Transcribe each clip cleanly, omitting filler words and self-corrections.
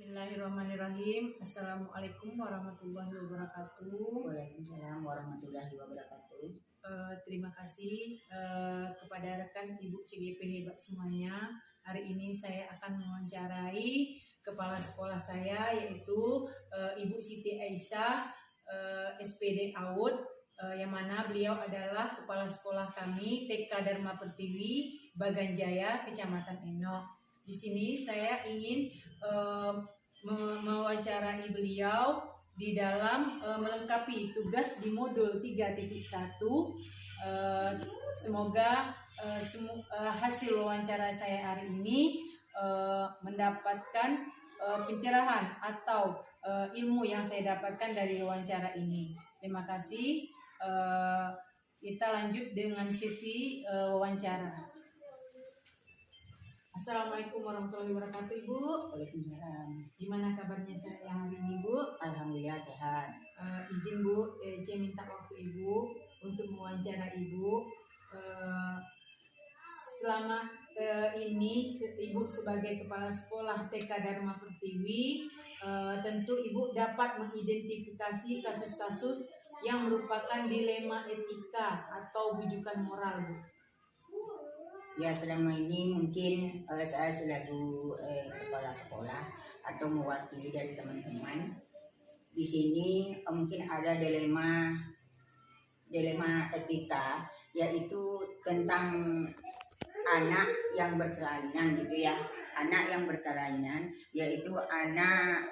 Bismillahirrahmanirrahim. Assalamualaikum warahmatullahi wabarakatuh. Waalaikumsalam warahmatullahi wabarakatuh. Terima kasih kepada rekan Ibu CGP hebat semuanya. Hari ini saya akan mewawancarai kepala sekolah saya, yaitu Ibu Siti Aisyah, SPD AUD, yang mana beliau adalah kepala sekolah kami TK Dharma Pertiwi, Baganjaya, Kecamatan Enok. Di sini saya ingin mewawancarai beliau di dalam melengkapi tugas di modul 3.1. Semoga hasil wawancara saya hari ini mendapatkan pencerahan atau ilmu yang saya dapatkan dari wawancara ini. Terima kasih. Kita lanjut dengan sesi wawancara. Assalamualaikum warahmatullahi wabarakatuh, Ibu. Waalaikumsalam. Gimana kabarnya yang hari ini, Bu? Alhamdulillah sehat. Izin Bu, saya minta waktu Ibu untuk mewawancara Ibu. Selama ini Ibu sebagai kepala sekolah TK Dharma Pertiwi, tentu Ibu dapat mengidentifikasi kasus-kasus yang merupakan dilema etika atau bujukan moral, Bu. Ya, selama ini mungkin saya selaku kepala sekolah atau mewakili dari teman-teman di sini mungkin ada dilema etika, yaitu tentang anak yang berkelainan gitu ya. Anak yang berkelainan yaitu anak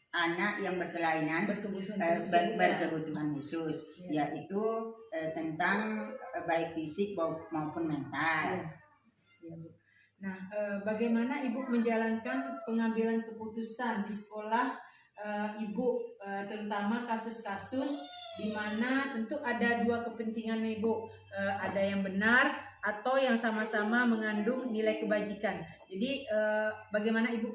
anak yang berkelainan berkebutuhan khusus, yaitu tentang baik fisik maupun mental. Ya, Bu. Nah, bagaimana Ibu menjalankan pengambilan keputusan di sekolah Ibu, terutama kasus-kasus di mana tentu ada dua kepentingan, Ibu, ada yang benar atau yang sama-sama mengandung nilai kebajikan. Jadi, bagaimana Ibu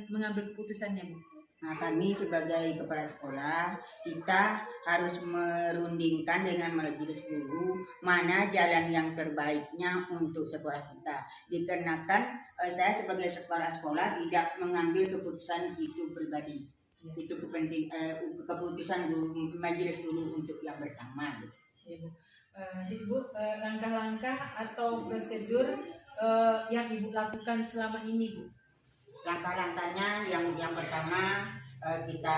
mengambil keputusannya, Bu? Nah, kami sebagai kepala sekolah, kita harus merundingkan dengan majelis guru mana jalan yang terbaiknya untuk sekolah kita. Dikarenakan saya sebagai kepala sekolah tidak mengambil keputusan itu pribadi. Itu keputusan guru, majelis guru untuk yang bersama. Ya, Bu. Jadi Bu, langkah-langkah atau prosedur yang Ibu lakukan selama ini, Bu? Langkah-langkahnya yang pertama kita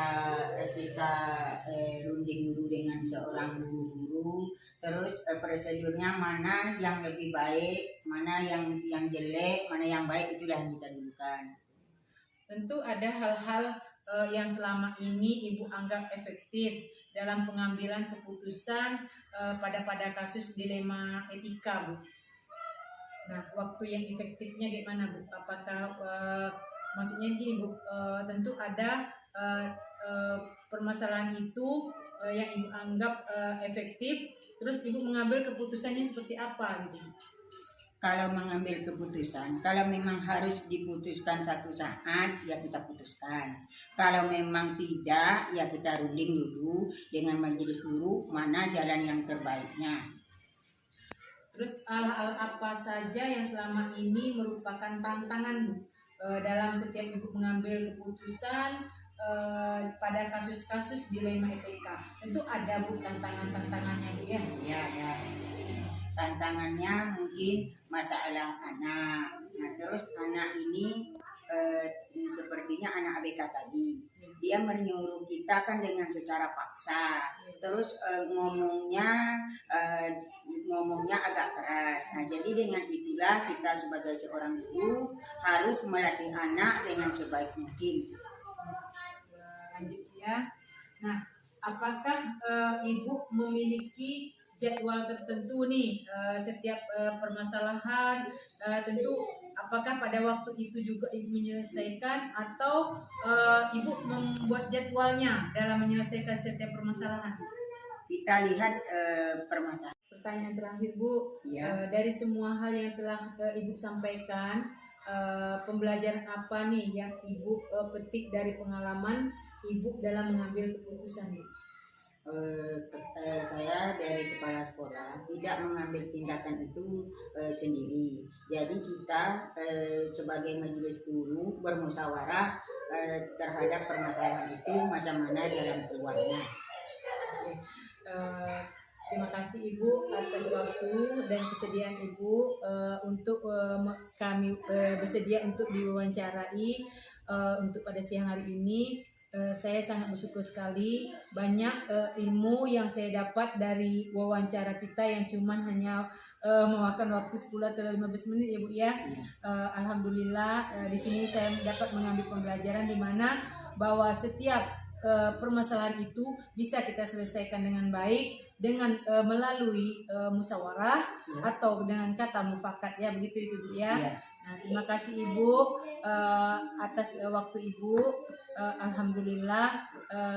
runding dulu dengan seorang guru, terus prosedurnya mana yang lebih baik, mana yang jelek, mana yang baik, itulah yang kita dulukan. Tentu ada hal-hal yang selama ini Ibu anggap efektif dalam pengambilan keputusan pada kasus dilema etika, Bu. Nah, waktu yang efektifnya gimana, Bu? Apakah maksudnya gini, Bu, tentu ada permasalahan itu yang Ibu anggap efektif, terus Ibu mengambil keputusannya seperti apa gitu? Kalau mengambil keputusan, kalau memang harus diputuskan satu saat, ya kita putuskan. Kalau memang tidak, ya kita runding dulu dengan majelis guru mana jalan yang terbaiknya. Terus hal-hal apa saja yang selama ini merupakan tantangan, Bu, dalam setiap Ibu mengambil keputusan pada kasus-kasus dilema etika? Tentu ada, Bu, tantangannya, Bu, ya? Ya. Tantangannya mungkin masalah anak. Nah, terus anak ini sepertinya anak ABK tadi. Dia menyuruh kita kan dengan secara paksa. Terus ngomongnya agak keras. Nah, jadi dengan itulah kita sebagai seorang guru harus melatih anak dengan sebaik mungkin. Lanjut ya. Nah, apakah Ibu memiliki jadwal tertentu nih setiap permasalahan? Tentu apakah pada waktu itu juga Ibu menyelesaikan atau Ibu membuat jadwalnya dalam menyelesaikan setiap permasalahan? Kita lihat permasalahan. Pertanyaan terakhir, Bu, Ya. dari semua hal yang telah Ibu sampaikan, pembelajaran apa nih yang Ibu petik dari pengalaman Ibu dalam mengambil keputusan, Bu? saya dari kepala sekolah tidak mengambil tindakan itu sendiri. Jadi kita sebagai majelis guru bermusyawarah terhadap permasalahan itu macam mana jalan keluarnya. Terima kasih Ibu atas waktu dan kesediaan Ibu untuk kami bersedia untuk diwawancarai untuk pada siang hari ini. Saya sangat bersyukur sekali banyak ilmu yang saya dapat dari wawancara kita yang cuman hanya memakan waktu 10 atau 15 menit ya Bu ya. Alhamdulillah di sini saya dapat mengambil pembelajaran di mana bahwa setiap permasalahan itu bisa kita selesaikan dengan baik dengan melalui musyawarah atau dengan kata mufakat ya, begitu itu Bu ya. Nah, terima kasih Ibu atas waktu Ibu. Alhamdulillah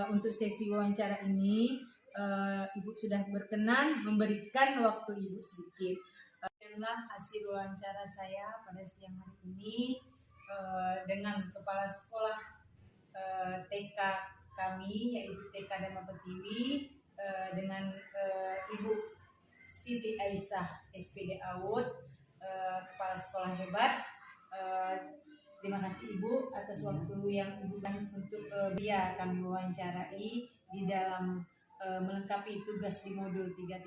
untuk sesi wawancara ini Ibu sudah berkenan memberikan waktu Ibu sedikit. Inilah hasil wawancara saya pada siang hari ini dengan kepala sekolah TK kami yaitu TK Dharma Pertiwi dengan Ibu Siti Aisyah SPD Awud, kepala sekolah hebat. Terima kasih Ibu atas waktu yang Ibu berikan untuk dia kami wawancarai di dalam melengkapi tugas di modul 3.1.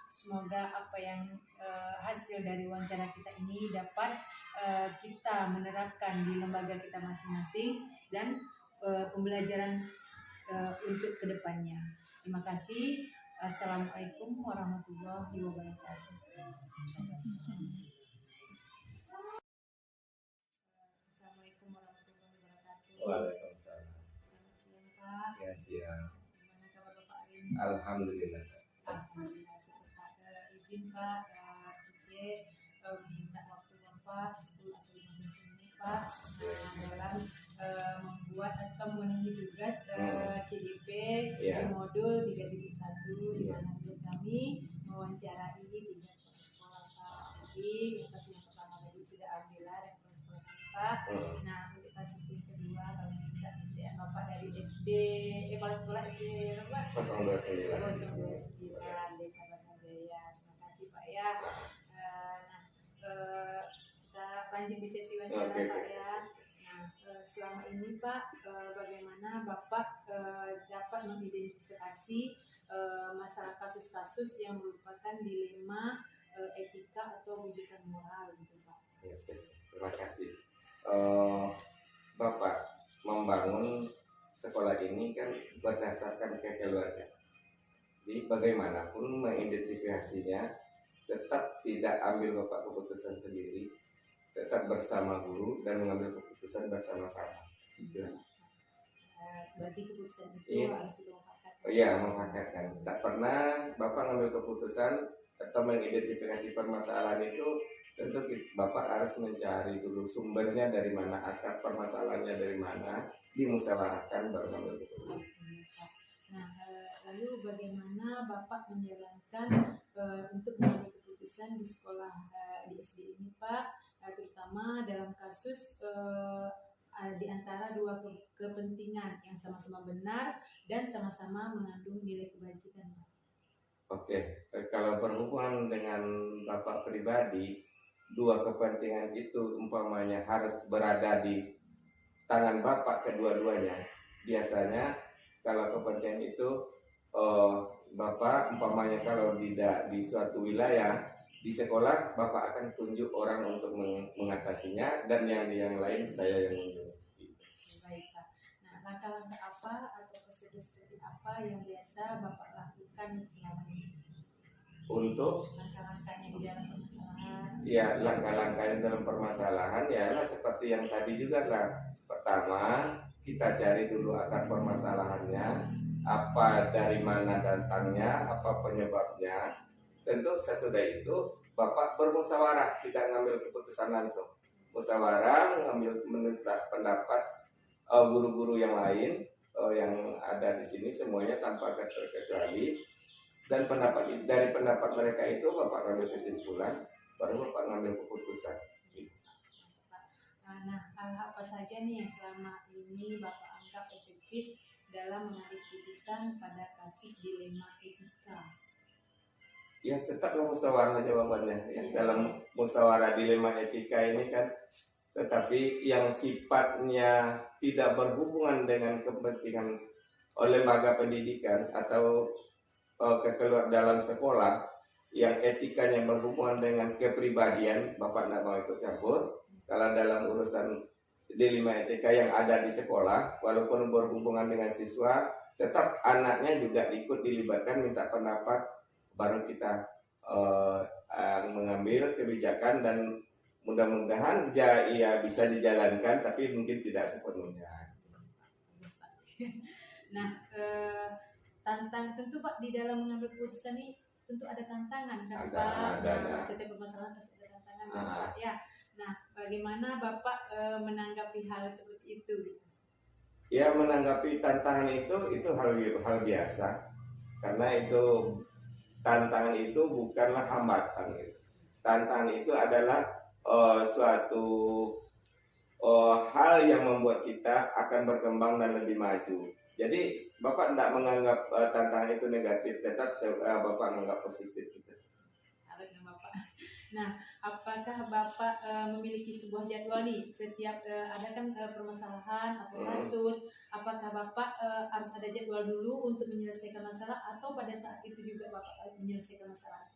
Semoga apa yang hasil dari wawancara kita ini dapat kita menerapkan di lembaga kita masing-masing dan pembelajaran untuk kedepannya. Terima kasih. Assalamualaikum warahmatullahi wabarakatuh. Assalamualaikum warahmatullahi wabarakatuh. Waalaikumsalam. Selamat siang Pak. Ya siang. Gimana kabar Bapak hari ini? Alhamdulillah. Alhamdulillah syukur Pak. Izin Pak, Ice minta waktu Bapak 10 atau 15 menit Pak dalam membuat atau memenuhi tugas CDP di modul 3.1 di mana tugas kami mewawancarai 3 kepala sekolah Pak. Jadi yang kasus yang pertama tadi sudah alhamdulillah dan kepala sekolah kami Pak. Nah untuk kasus yang kedua kami minta SDM Bapak dari SD kepala sekolah SD Bapak 029 Desa Batang Jaya. Terima kasih Pak ya. Kita lanjut di sesi wawancara Pak ya. Selama ini Pak, bagaimana Bapak dapat mengidentifikasi masalah kasus-kasus yang merupakan dilema etika atau wujudan moral gitu Pak? Ya, terima kasih. Bapak membangun sekolah ini kan berdasarkan kekeluarga. Jadi bagaimanapun mengidentifikasinya tetap tidak ambil Bapak keputusan sendiri, tetap bersama guru dan mengambil keputusan bersama-sama. Berarti keputusan itu harus dilompat. Iya, memfakatkan. Tak pernah Bapak ngambil keputusan atau mengidentifikasi permasalahan itu, tentu Bapak harus mencari dulu sumbernya dari mana, akar permasalahannya dari mana, dimusyawarahkan baru ngambil keputusan. Nah, lalu bagaimana Bapak menjalankan untuk mengambil keputusan di sekolah di SD ini Pak? Terutama dalam kasus di antara dua kepentingan yang sama-sama benar dan sama-sama mengandung nilai kebajikan. Oke, kalau berhubungan dengan Bapak pribadi, dua kepentingan itu umpamanya harus berada di tangan Bapak kedua-duanya. Biasanya kalau kepentingan itu Bapak umpamanya kalau tidak di suatu wilayah di sekolah, Bapak akan tunjuk orang untuk mengatasinya dan yang lain saya yang menunjuk. Baik Pak. Nah, langkah-langkah apa atau prosedur seperti apa yang biasa Bapak lakukan selama ini? Untuk langkah-langkahnya di dalam permasalahan. Ya, langkah-langkahnya dalam permasalahan ya seperti yang tadi juga lah. Pertama, kita cari dulu akar permasalahannya, apa dari mana datangnya, apa penyebabnya. Tentu sesudah itu Bapak bermusyawarah, tidak ngambil keputusan langsung. Musyawarah, mengambil pendapat guru-guru yang lain yang ada di sini semuanya tanpa terkecuali, dan dari pendapat mereka itu Bapak ngambil kesimpulan, baru Bapak ngambil keputusan. Nah, hal apa saja nih yang selama ini Bapak anggap efektif dalam mengambil keputusan pada kasus dilema etika? Ya tetaplah musyawarah jawabannya. Ya, Iya. dalam musyawarah dilema etika ini kan, tetapi yang sifatnya tidak berhubungan dengan kepentingan lembaga pendidikan atau kekeluar dalam sekolah, yang etikanya berhubungan dengan kepribadian, Bapak tidak mau ikut campur. Kalau dalam urusan dilema etika yang ada di sekolah, walaupun berhubungan dengan siswa, tetap anaknya juga ikut dilibatkan, minta pendapat, baru kita mengambil kebijakan, dan mudah-mudahan ya bisa dijalankan, tapi mungkin tidak sepenuhnya. Nah, tentu Pak di dalam mengambil keputusan ini tentu ada tantangan kan Pak? Ada. Setiap permasalahan pasti ada tantangan kan, Pak ya. Nah, bagaimana Bapak menanggapi hal seperti itu? Ya, menanggapi tantangan itu hal biasa, karena itu tantangan itu bukanlah hambatan. Tantangan itu adalah suatu hal yang membuat kita akan berkembang dan lebih maju. Jadi Bapak tidak menganggap tantangan itu negatif, tetap Bapak menganggap positif gitu. Bapak. Nah, apakah Bapak memiliki sebuah jadwal nih setiap ada kan permasalahan atau kasus, apakah Bapak harus ada jadwal dulu untuk menyelesaikan masalah, atau pada saat itu juga Bapak menyelesaikan masalah?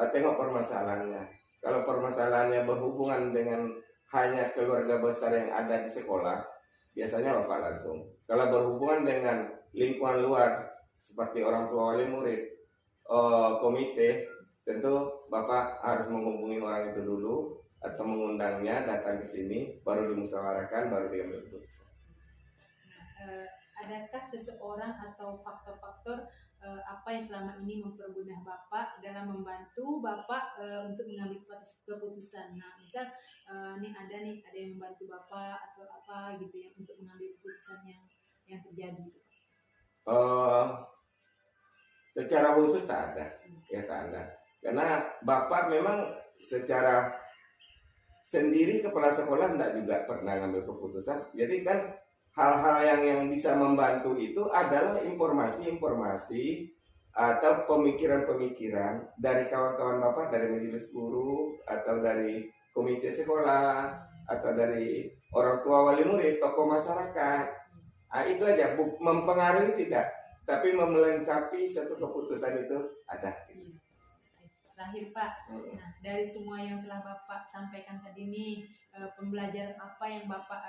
Tengok permasalahannya. Kalau permasalahannya berhubungan dengan hanya keluarga besar yang ada di sekolah, biasanya Bapak langsung. Kalau berhubungan dengan lingkungan luar seperti orang tua, wali murid, komite, tentu Bapak harus menghubungi orang itu dulu atau mengundangnya datang ke sini, baru dimusyawarahkan, baru diambil keputusan. Adakah seseorang atau faktor-faktor apa yang selama ini mempermudah Bapak dalam membantu Bapak untuk mengambil keputusan? Nah, misal nih ada yang membantu Bapak atau apa gitu ya untuk mengambil keputusan yang terjadi. Secara khusus tak ada, ya tak ada. Karena Bapak memang secara sendiri kepala sekolah tidak juga pernah ngambil keputusan. Jadi kan hal-hal yang bisa membantu itu adalah informasi-informasi atau pemikiran-pemikiran dari kawan-kawan Bapak, dari majelis guru atau dari komite sekolah atau dari orang tua, wali murid, tokoh masyarakat. Nah, itu aja, mempengaruhi tidak, tapi melengkapi satu keputusan itu ada. Terakhir Pak, nah dari semua yang telah Bapak sampaikan tadi nih, pembelajaran apa yang Bapak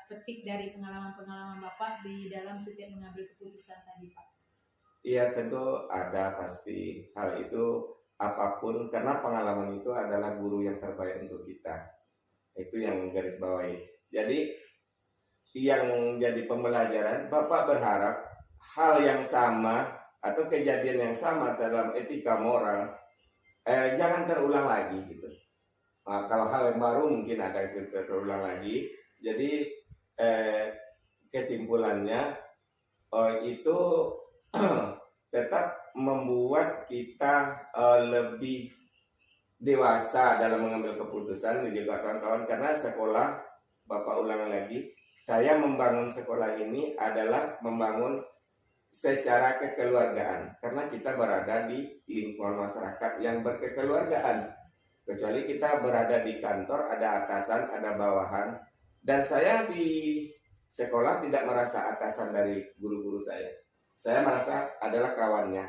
petik dari pengalaman-pengalaman Bapak di dalam setiap mengambil keputusan tadi Pak? Iya, tentu ada pasti hal itu, apapun, karena pengalaman itu adalah guru yang terbaik untuk kita. Itu yang garis bawahi. Jadi yang jadi pembelajaran, Bapak berharap hal yang sama atau kejadian yang sama dalam etika moral jangan terulang lagi gitu. Nah, kalau hal yang baru mungkin ada terulang lagi. Jadi kesimpulannya itu tetap membuat kita lebih dewasa dalam mengambil keputusan, juga kawan-kawan, karena sekolah, Bapak ulang lagi, saya membangun sekolah ini adalah membangun secara kekeluargaan, karena kita berada di lingkungan masyarakat yang berkekeluargaan. Kecuali kita berada di kantor, ada atasan, ada bawahan, dan saya di sekolah tidak merasa atasan dari guru-guru saya. Saya merasa adalah kawannya,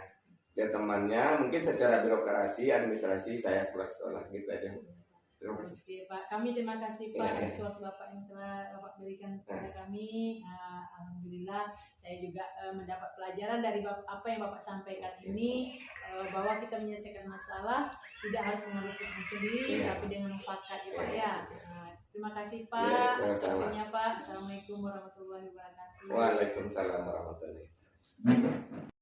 dia temannya. Mungkin secara birokrasi, administrasi saya kepala sekolah, gitu aja. Terima kasih. Oke Pak, kami terima kasih Pak atas waktu Bapak yang telah Bapak berikan kepada kami. Alhamdulillah saya juga mendapat pelajaran dari apa yang Bapak sampaikan ini, bahwa kita menyelesaikan masalah tidak harus mengambil keputusan sendiri, tapi dengan mufakat ya Pak ya. Terima kasih Pak. Sama-sama. Pak. Assalamualaikum warahmatullahi wabarakatuh. Waalaikumsalam warahmatullahi wabarakatuh.